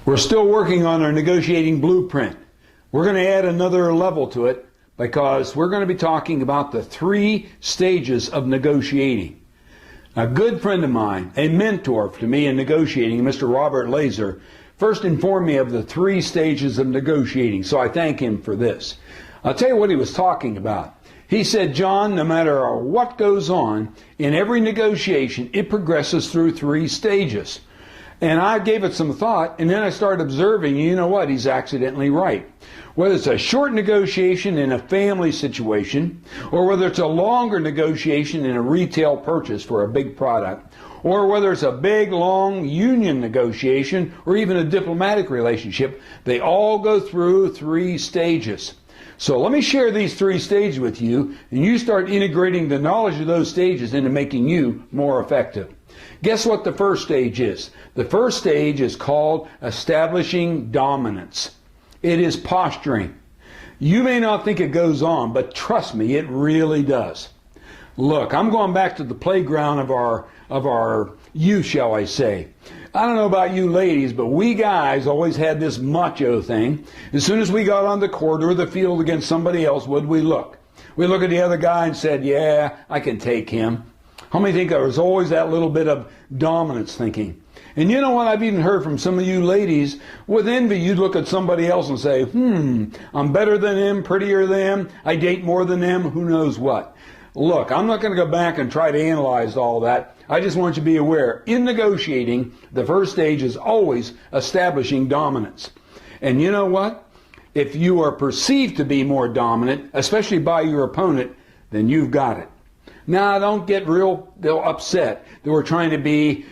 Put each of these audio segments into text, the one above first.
We're still working on our negotiating blueprint. We're going to add another level to it because we're going to be talking about the 3 stages of negotiating. A good friend of mine, a mentor to me in negotiating, Mr. Robert Laser, first informed me of the 3 stages of negotiating, so I thank him for this. I'll tell you what he was talking about. He said, John, no matter what goes on, in every negotiation, it progresses through 3 stages. And I gave it some thought, and then I started observing, you know what, he's accidentally right. Whether it's a short negotiation in a family situation, or whether it's a longer negotiation in a retail purchase for a big product, or whether it's a big, long union negotiation, or even a diplomatic relationship, they all go through 3 stages. So let me share these 3 stages with you, and you start integrating the knowledge of those stages into making you more effective. Guess what the first stage is? The first stage is called establishing dominance. It is posturing. You may not think it goes on, but trust me, it really does. Look, I'm going back to the playground of our youth, shall I say. I don't know about you ladies, but we guys always had this macho thing. As soon as we got on the court or the field against somebody else, would we look? We look at the other guy and said, yeah, I can take him. How many think there was always that little bit of dominance thinking? And you know what? I've even heard from some of you ladies, with envy, you'd look at somebody else and say, I'm better than him, prettier than him, I date more than them, who knows what. Look, I'm not going to go back and try to analyze all that. I just want you to be aware. In negotiating, the first stage is always establishing dominance. And you know what? If you are perceived to be more dominant, especially by your opponent, then you've got it. Now, don't get real upset that we're trying to beat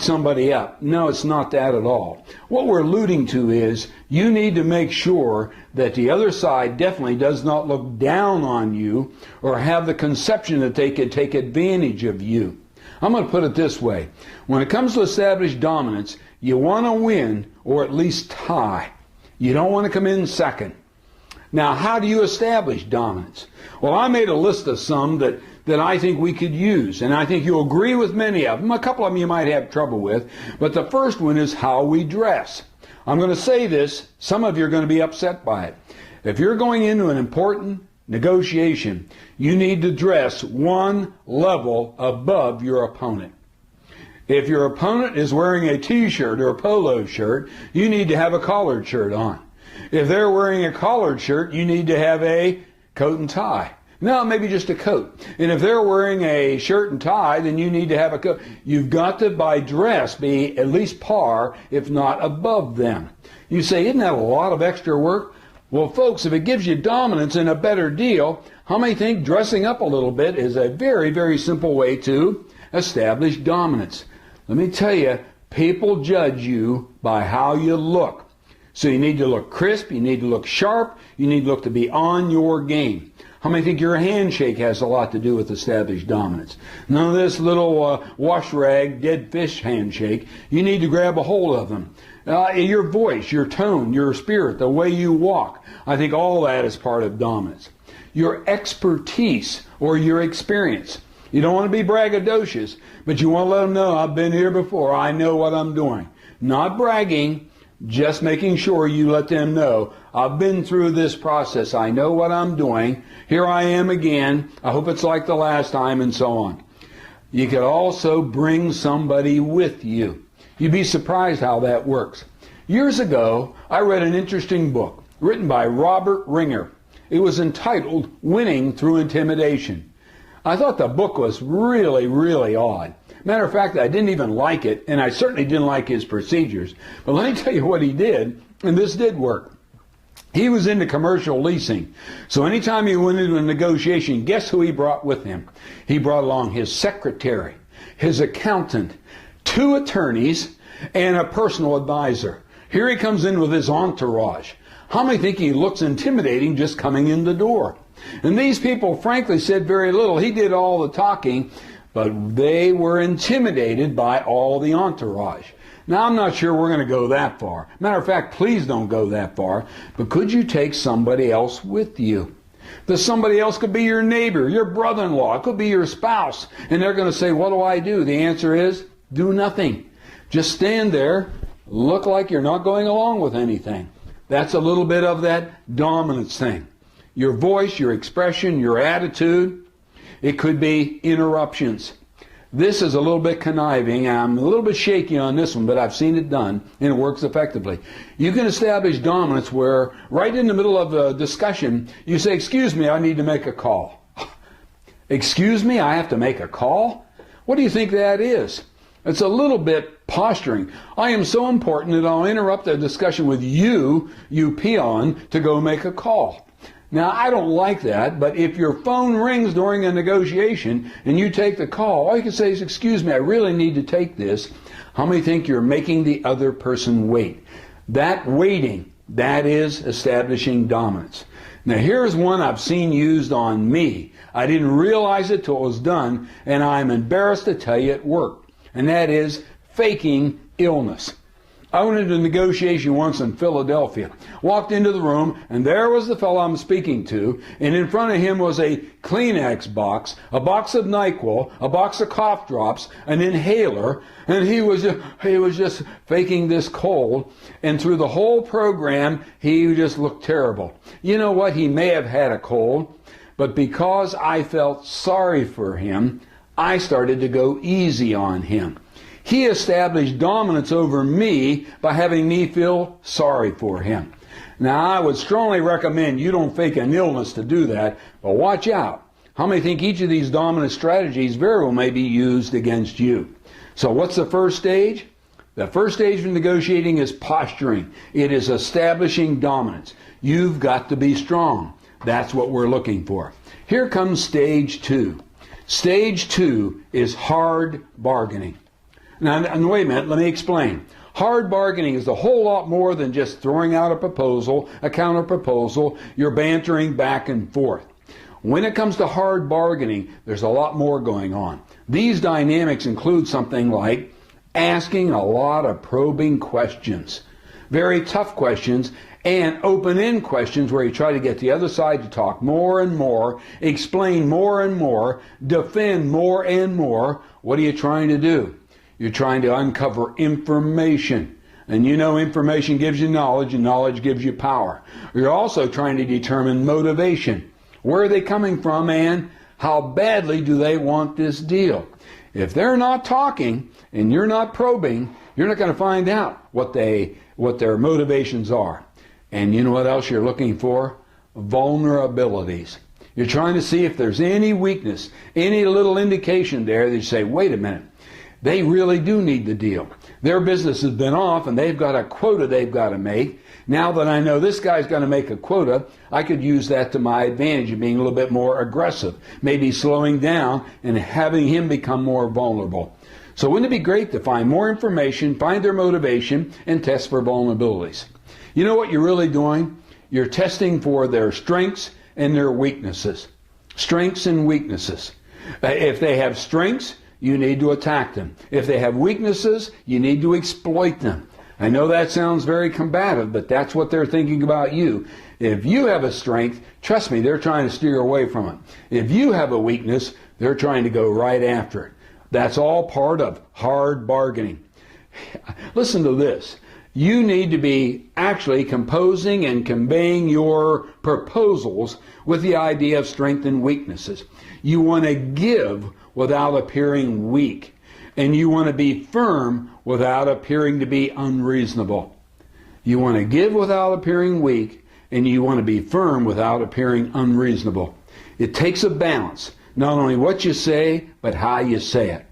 somebody up. No, it's not that at all. What we're alluding to is you need to make sure that the other side definitely does not look down on you or have the conception that they could take advantage of you. I'm going to put it this way. When it comes to established dominance, you want to win or at least tie. You don't want to come in second. Now, how do you establish dominance? Well, I made a list of some that I think we could use, and I think you'll agree with many of them. A couple of them you might have trouble with, but the first one is how we dress. I'm going to say this. Some of you are going to be upset by it. If you're going into an important negotiation, you need to dress one level above your opponent. If your opponent is wearing a t-shirt or a polo shirt, you need to have a collared shirt on. If they're wearing a collared shirt, you need to have a coat and tie. No, maybe just a coat. And if they're wearing a shirt and tie, then you need to have a coat. You've got to, by dress, be at least par, if not above them. You say, isn't that a lot of extra work? Well, folks, if it gives you dominance and a better deal, how many think dressing up a little bit is a very, very simple way to establish dominance? Let me tell you, people judge you by how you look. So you need to look crisp, you need to look sharp, you need to look to be on your game. How many think your handshake has a lot to do with established dominance? None of this little wash rag, dead fish handshake. You need to grab a hold of them. Your voice, your tone, your spirit, the way you walk. I think all that is part of dominance. Your expertise or your experience. You don't want to be braggadocious, but you want to let them know, I've been here before, I know what I'm doing. Not bragging. Just making sure you let them know, I've been through this process. I know what I'm doing. Here I am again. I hope it's like the last time, and so on. You could also bring somebody with you. You'd be surprised how that works. Years ago, I read an interesting book written by Robert Ringer. It was entitled Winning Through Intimidation. I thought the book was really, really odd. Matter of fact, I didn't even like it, and I certainly didn't like his procedures. But let me tell you what he did, and this did work. He was into commercial leasing. So anytime he went into a negotiation, guess who he brought with him? He brought along his secretary, his accountant, 2 attorneys, and a personal advisor. Here he comes in with his entourage. How many think he looks intimidating just coming in the door? And these people, frankly, said very little. He did all the talking, but they were intimidated by all the entourage. Now, I'm not sure we're going to go that far. Matter of fact, please don't go that far. But could you take somebody else with you? The somebody else could be your neighbor, your brother-in-law. It could be your spouse. And they're going to say, what do I do? The answer is, do nothing. Just stand there, look like you're not going along with anything. That's a little bit of that dominance thing. Your voice, your expression, your attitude. It could be interruptions. This is a little bit conniving. I'm a little bit shaky on this one, but I've seen it done, and it works effectively. You can establish dominance where, right in the middle of a discussion, you say, "Excuse me, I need to make a call." Excuse me, I have to make a call? What do you think that is? It's a little bit posturing. I am so important that I'll interrupt a discussion with you peon, to go make a call. Now, I don't like that, but if your phone rings during a negotiation and you take the call, all you can say is, "Excuse me, I really need to take this." How many think you're making the other person wait? That waiting, that is establishing dominance. Now, here's one I've seen used on me. I didn't realize it till it was done, and I'm embarrassed to tell you it worked. And that is faking illness. I went into a negotiation once in Philadelphia, walked into the room, and there was the fellow I'm speaking to, and in front of him was a Kleenex box, a box of NyQuil, a box of cough drops, an inhaler, and he was just faking this cold, and through the whole program, he just looked terrible. You know what? He may have had a cold, but because I felt sorry for him, I started to go easy on him. He established dominance over me by having me feel sorry for him. Now, I would strongly recommend you don't fake an illness to do that, but watch out. How many think each of these dominant strategies very well may be used against you? So what's the first stage? The first stage of negotiating is posturing. It is establishing dominance. You've got to be strong. That's what we're looking for. Here comes stage 2. Stage 2 is hard bargaining. Now, wait a minute, let me explain. Hard bargaining is a whole lot more than just throwing out a proposal, a counter proposal. You're bantering back and forth. When it comes to hard bargaining, there's a lot more going on. These dynamics include something like asking a lot of probing questions, very tough questions, and open-end questions where you try to get the other side to talk more and more, explain more and more, defend more and more. What are you trying to do? You're trying to uncover information. And you know information gives you knowledge, and knowledge gives you power. You're also trying to determine motivation. Where are they coming from, and how badly do they want this deal? If they're not talking and you're not probing, you're not going to find out what their motivations are. And you know what else you're looking for? Vulnerabilities. You're trying to see if there's any weakness, any little indication there that you say, wait a minute, they really do need the deal. Their business has been off and they've got a quota they've got to make. Now that I know this guy's going to make a quota, I could use that to my advantage of being a little bit more aggressive, maybe slowing down and having him become more vulnerable. So wouldn't it be great to find more information, find their motivation, and test for vulnerabilities? You know what you're really doing? You're testing for their strengths and their weaknesses. Strengths and weaknesses. If they have strengths, you need to attack them. If they have weaknesses, you need to exploit them. I know that sounds very combative, but that's what they're thinking about you. If you have a strength, trust me, they're trying to steer away from it. If you have a weakness, they're trying to go right after it. That's all part of hard bargaining. Listen to this. You need to be actually composing and conveying your proposals with the idea of strength and weaknesses. You want to give without appearing weak. And you want to be firm without appearing to be unreasonable. You want to give without appearing weak, and you want to be firm without appearing unreasonable. It takes a balance, not only what you say, but how you say it.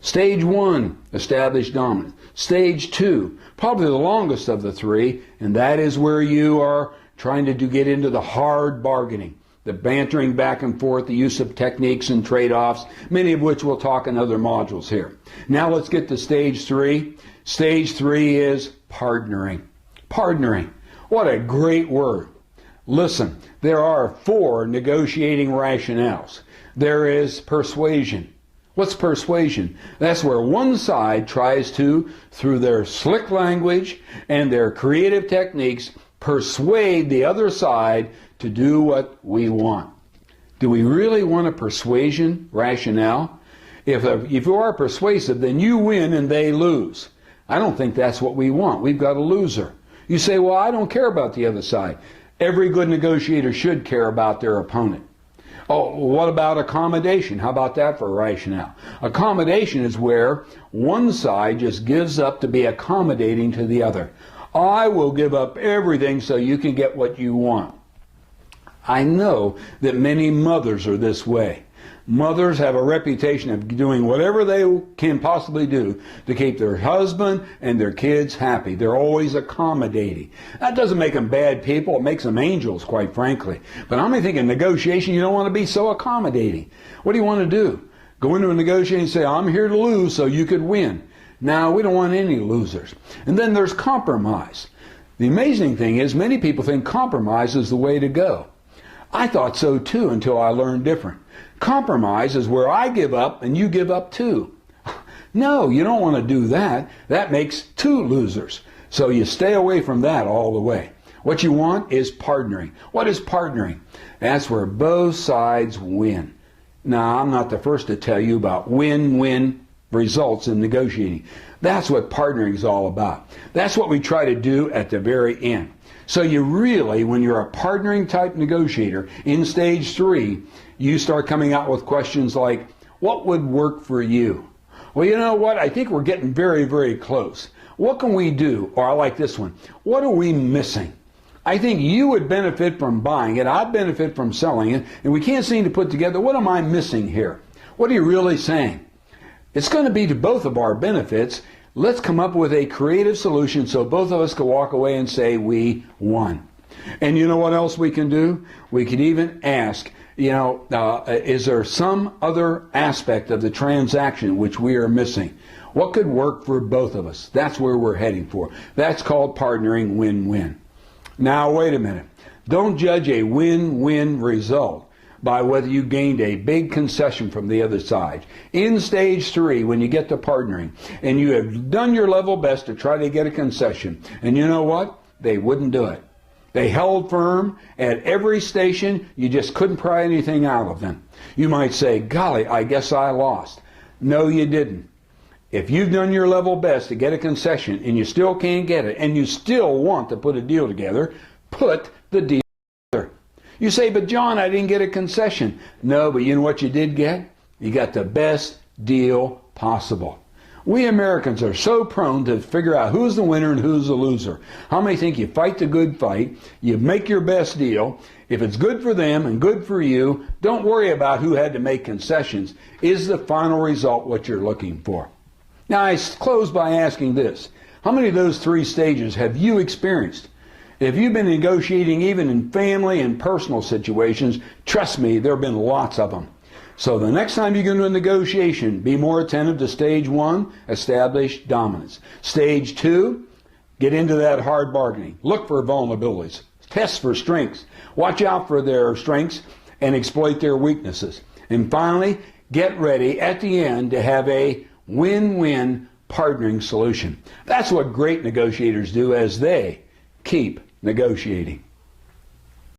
Stage 1, establish dominance. Stage 2, probably the longest of the three, and that is where you are trying to get into the hard bargaining. The bantering back and forth, the use of techniques and trade-offs, many of which we'll talk in other modules here. Now let's get to stage 3. Stage 3 is partnering. Partnering. What a great word. Listen, there are 4 negotiating rationales. There is persuasion. What's persuasion? That's where one side tries to, through their slick language and their creative techniques, persuade the other side to do what we want. Do we really want a persuasion rationale? If you are persuasive, then you win and they lose. I don't think that's what we want. We've got a loser. You say, well, I don't care about the other side. Every good negotiator should care about their opponent. Oh, what about accommodation? How about that for a rationale? Accommodation is where one side just gives up to be accommodating to the other. I will give up everything so you can get what you want. I know that many mothers are this way. Mothers have a reputation of doing whatever they can possibly do to keep their husband and their kids happy. They're always accommodating. That doesn't make them bad people. It makes them angels, quite frankly. But I'm thinking negotiation, you don't want to be so accommodating. What do you want to do? Go into a negotiation and say, I'm here to lose so you could win. Now, we don't want any losers. And then there's compromise. The amazing thing is many people think compromise is the way to go. I thought so too until I learned different. Compromise is where I give up and you give up too. No, you don't want to do that. That makes two losers. So you stay away from that all the way. What you want is partnering. What is partnering? That's where both sides win. Now, I'm not the first to tell you about win-win results in negotiating. That's what partnering is all about. That's what we try to do at the very end. So you really, when you're a partnering type negotiator in stage 3, you start coming out with questions like, what would work for you? Well, you know what? I think we're getting very, very close. What can we do? Or I like this one. What are we missing? I think you would benefit from buying it. I'd benefit from selling it. And we can't seem to put together, what am I missing here? What are you really saying? It's going to be to both of our benefits. Let's come up with a creative solution so both of us can walk away and say we won. And you know what else we can do? We could even ask, is there some other aspect of the transaction which we are missing? What could work for both of us? That's where we're heading for. That's called partnering win-win. Now, wait a minute. Don't judge a win-win result by whether you gained a big concession from the other side. In stage 3, when you get to partnering, and you have done your level best to try to get a concession, and you know what? They wouldn't do it. They held firm at every station. You just couldn't pry anything out of them. You might say, golly, I guess I lost. No, you didn't. If you've done your level best to get a concession and you still can't get it, and you still want to put a deal together, put the deal together. You say, but John, I didn't get a concession. No, but you know what you did get? You got the best deal possible. We Americans are so prone to figure out who's the winner and who's the loser. How many think you fight the good fight, you make your best deal? If it's good for them and good for you, don't worry about who had to make concessions. Is the final result what you're looking for? Now, I close by asking this. How many of those 3 stages have you experienced? If you've been negotiating even in family and personal situations, trust me, there have been lots of them. So the next time you go into a negotiation, be more attentive to stage 1, establish dominance. Stage 2, get into that hard bargaining. Look for vulnerabilities. Test for strengths. Watch out for their strengths and exploit their weaknesses. And finally, get ready at the end to have a win-win partnering solution. That's what great negotiators do as they keep negotiating.